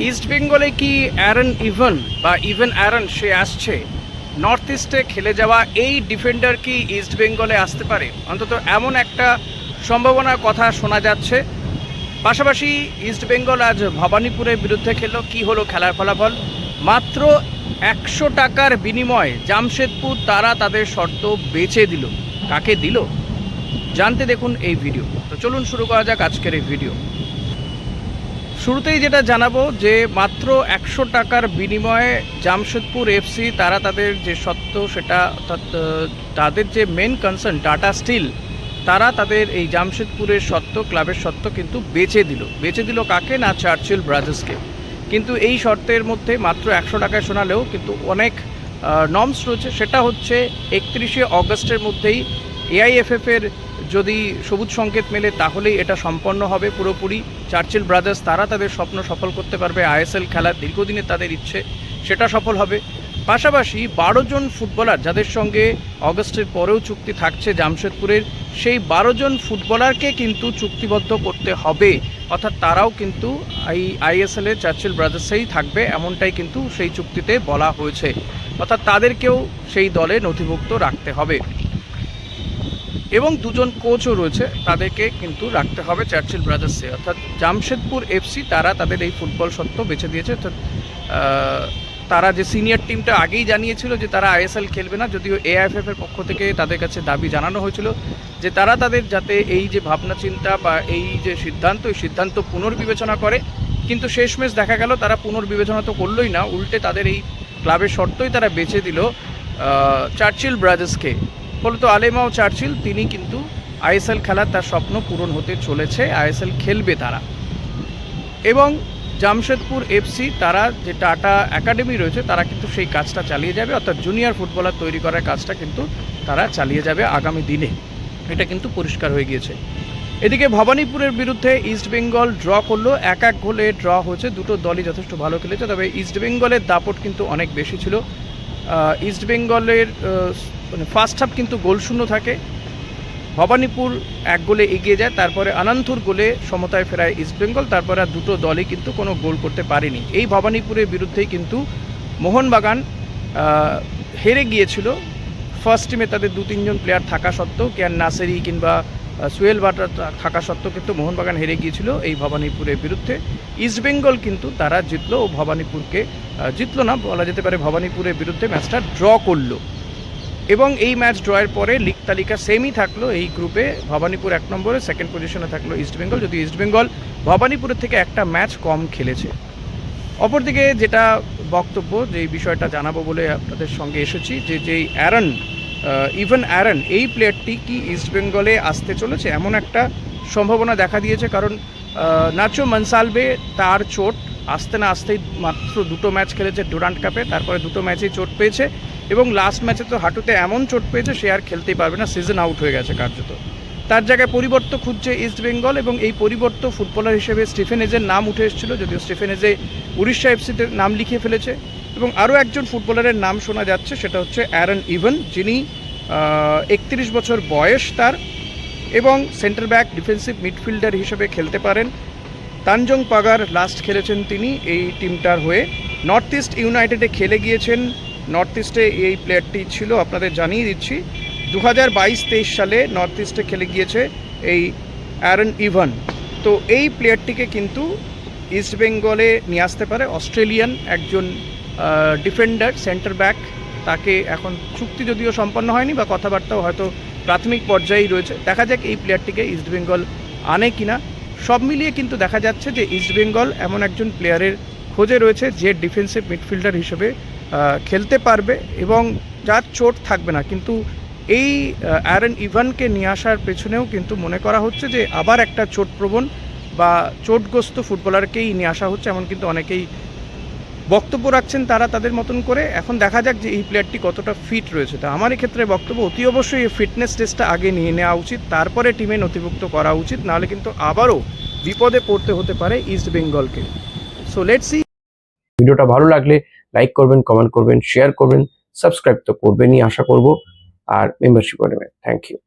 East বেঙ্গলে কি Aaron Ivan বা ইভেন অ্যারন সে আসছে? নর্থ ইস্টে খেলে যাওয়া এই ডিফেন্ডার কি ইস্ট বেঙ্গলে আসতে পারে? অন্তত এমন একটা সম্ভাবনার কথা শোনা যাচ্ছে। পাশাপাশি ইস্ট বেঙ্গল আজ ভবানীপুরের বিরুদ্ধে খেললো। কি হলো খেলার ফলাফল? মাত্র 100 টাকার বিনিময়ে জামশেদপুর তারা তাদের শর্ত বেচে দিল। কাকে দিল জানতে দেখুন এই ভিডিও। তো চলুন শুরু করা যাক আজকের এই ভিডিও। শুরুতেই যেটা জানাবো যে মাত্র 100 টাকার বিনিময়ে জামশেদপুর এফসি তারা তাদের যে সত্ত্ব সেটা অর্থাৎ তাদের যে মেন কনসার্ন টাটা স্টিল, তারা তাদের এই জামশেদপুরের সত্ত্ব ক্লাবের সত্ত্ব কিন্তু বেচে দিল কাকে না, চার্চিল ব্রাদার্সকে। কিন্তু এই শর্তের মধ্যে মাত্র 100 টাকায় শোনালেও কিন্তু অনেক নর্মস রয়েছে। সেটা হচ্ছে 31শে অগস্টের মধ্যেই এআইএফএফের যদি সবুজ সংকেত মেলে তাহলেই এটা সম্পন্ন হবে পুরোপুরি। চার্চিল ব্রাদার্স তারা তাদের স্বপ্ন সফল করতে পারবে, আইএসএল খেলার দীর্ঘদিনের তাদের ইচ্ছে সেটা সফল হবে। পাশাপাশি 12 জন ফুটবলার যাদের সঙ্গে অগস্টের পরেও চুক্তি থাকছে জামশেদপুরের, সেই 12 জন ফুটবলারকে কিন্তু চুক্তিবদ্ধ করতে হবে। অর্থাৎ তারাও কিন্তু এই আইএসএলে চার্চিল ব্রাদার্সেই থাকবে, এমনটাই কিন্তু সেই চুক্তিতে বলা হয়েছে। অর্থাৎ তাদেরকেও সেই দলে নথিভুক্ত রাখতে হবে এবং 2 জন কোচও রয়েছে, তাদেরকে কিন্তু রাখতে হবে চার্চিল ব্রাদার্সে। অর্থাৎ জামশেদপুর এফসি তারা তাদের এই ফুটবল সত্ত্ব বেছে দিয়েছে। অর্থাৎ তারা যে সিনিয়র টিমটা আগেই জানিয়েছিল যে তারা আইএসএল খেলবে না, যদিও এআইএফএফ এর পক্ষ থেকে তাদের কাছে দাবি জানানো হয়েছিল যে তারা তাদের যাতে এই যে ভাবনা চিন্তা বা এই যে সিদ্ধান্ত পুনর্বিবেচনা করে। কিন্তু শেষমেশ দেখা গেল তারা পুনর্বিবেচনা তো করলোই না, উল্টে তাদের এই ক্লাবের শর্তই তারা বেছে দিল চার্চিল ব্রাদার্সকে। ফলত আলেমাও চার্চিল তিনি কিন্তু আইএসএল খেলার তার স্বপ্ন পূরণ হতে চলেছে, আইএসএল খেলবে তারা। এবং জামশেদপুর এফসি তারা যে টাটা একাডেমি রয়েছে তারা কিন্তু সেই কাজটা চালিয়ে যাবে, অর্থাৎ জুনিয়র ফুটবলার তৈরি করার কাজটা কিন্তু তারা চালিয়ে যাবে আগামী দিনে, এটা কিন্তু পরিষ্কার হয়ে গিয়েছে। এদিকে ভবানীপুরের বিরুদ্ধে ইস্ট বেঙ্গল ড্র করলো, 1-1 গোলে ড্র হয়েছে। দুটো দলই যথেষ্ট ভালো খেলেছে, তবে ইস্ট বেঙ্গলের দাপট কিন্তু অনেক বেশি ছিল। ইস্ট বেঙ্গলের মানে ফার্স্ট হাফ কিন্তু গোলশূন্য থাকে, ভবানীপুর 1 গোলে এগিয়ে যায়, তারপরে আনন্দপুর গোলে সমতায় ফেরায় ইস্ট বেঙ্গল। তারপরে আর দুটো দলই কিন্তু কোনো গোল করতে পারেনি। এই ভবানীপুরের বিরুদ্ধেই কিন্তু মোহনবাগান হেরে গিয়েছিল। ফার্স্ট টিমে তাদের 2-3 জন প্লেয়ার থাকা সত্ত্বেও, কেয়ার নাসেরি কিংবা সোহেল বাটার থাকা সত্ত্বেও কিন্তু মোহনবাগান হেরে গিয়েছিল এই ভবানীপুরের বিরুদ্ধে। ইস্ট বেঙ্গল কিন্তু তারা জিতলো ও ভবানীপুরকে জিতলো না বলা যেতে পারে, ভবানীপুরের বিরুদ্ধে ম্যাচটা ড্র করলো। এবং এই ম্যাচ ড্রয়ের পরে লিগ তালিকা সেমই থাকলো এই গ্রুপে, ভবানীপুর 1 নম্বরে, সেকেন্ড পজিশনে থাকলো ইস্ট বেঙ্গল, যদি ইস্ট বেঙ্গল ভবানীপুরের থেকে একটা ম্যাচ কম খেলেছে। অপরদিকে যেটা বক্তব্য, যে বিষয়টা জানাবো বলে আপনাদের সঙ্গে এসেছি, যেই ইভেন অ্যারন এই প্লেয়ারটি কি ইস্ট বেঙ্গলে আসতে চলেছে এমন একটা সম্ভাবনা দেখা দিয়েছে। কারণ নাচো মনসালভে তার চোট আসতে না আসতেই মাত্র 2টো ম্যাচ খেলেছে ডুরান্ট কাপে, তারপরে 2টো ম্যাচেই চোট পেয়েছে এবং লাস্ট ম্যাচে তো হাঁটুতে এমন চোট পেয়েছে সে আর খেলতেই পারবে না, সিজন আউট হয়ে গেছে কার্যত। তার জায়গায় পরিবর্তন খুঁজছে ইস্ট বেঙ্গল এবং এই পরিবর্তন ফুটবলার হিসেবে স্টিফেন এজের নাম উঠে এসেছিল, যদিও স্টিফেন এজে উড়িষ্যা এফসিতে নাম লিখিয়ে ফেলেছে। এবং আরও একজন ফুটবলারের নাম শোনা যাচ্ছে, সেটা হচ্ছে অ্যারন ইভান, যিনি 31 বছর বয়স তার এবং সেন্টার ব্যাক ডিফেন্সিভ মিডফিল্ডার হিসেবে খেলতে পারেন। তানজং পাগার লাস্ট খেলেছেন তিনি এই টিমটার হয়ে, নর্থ ইস্ট ইউনাইটেডে খেলে গিয়েছেন। নর্থ ইস্টে এই প্লেয়ারটি ছিল, আপনাদের জানিয়ে দিচ্ছি 2022-23 সালে নর্থ ইস্টে খেলে গিয়েছে এই অ্যারন ইভান। তো এই প্লেয়ারটিকে কিন্তু ইস্ট বেঙ্গলে নিয়ে আসতে পারে অস্ট্রেলিয়ান একজন ডিফেন্ডার সেন্টার ব্যাক। তাকে এখন চুক্তি যদিও সম্পন্ন হয়নি বা কথাবার্তাও হয়তো প্রাথমিক পর্যায়েই রয়েছে, দেখা যাক এই প্লেয়ারটিকে ইস্ট বেঙ্গল আনে কিনা। সব মিলিয়ে কিন্তু দেখা যাচ্ছে যে ইস্ট বেঙ্গল এমন একজন প্লেয়ারের খোঁজে রয়েছে যে ডিফেন্সিভ মিডফিল্ডার হিসেবে খেলতে পারবে এবং যার চোট থাকবে না। কিন্তু এই অ্যারন ইভানকে নিয়ে আসার পেছনেও কিন্তু মনে করা হচ্ছে যে আবার একটা চোটপ্রবণ বা চোটগ্রস্ত ফুটবলারকেই নিয়ে আসা হচ্ছে, এমন কিন্তু অনেকেই বক্তব্য রাখছেন তারা তাদের মতন করে। এখন দেখা যাক যে এই প্লেয়ারটি কতটা ফিট রয়েছে। তা আমার এক্ষেত্রে বক্তব্য অতি অবশ্যই এই ফিটনেস টেস্টটা আগে নিয়ে নেওয়া উচিত, তারপরে টিমে নথিভুক্ত করা উচিত, নাহলে কিন্তু আবারও বিপদে পড়তে হতে পারে ইস্ট বেঙ্গলকে। So let's see. ভিডিওটা ভালো লাগলে লাইক করবেন, কমেন্ট করবেন, শেয়ার করবেন, সাবস্ক্রাইব তো করবেনই আশা করব, আর মেম্বারশিপও নেবেন। Thank you.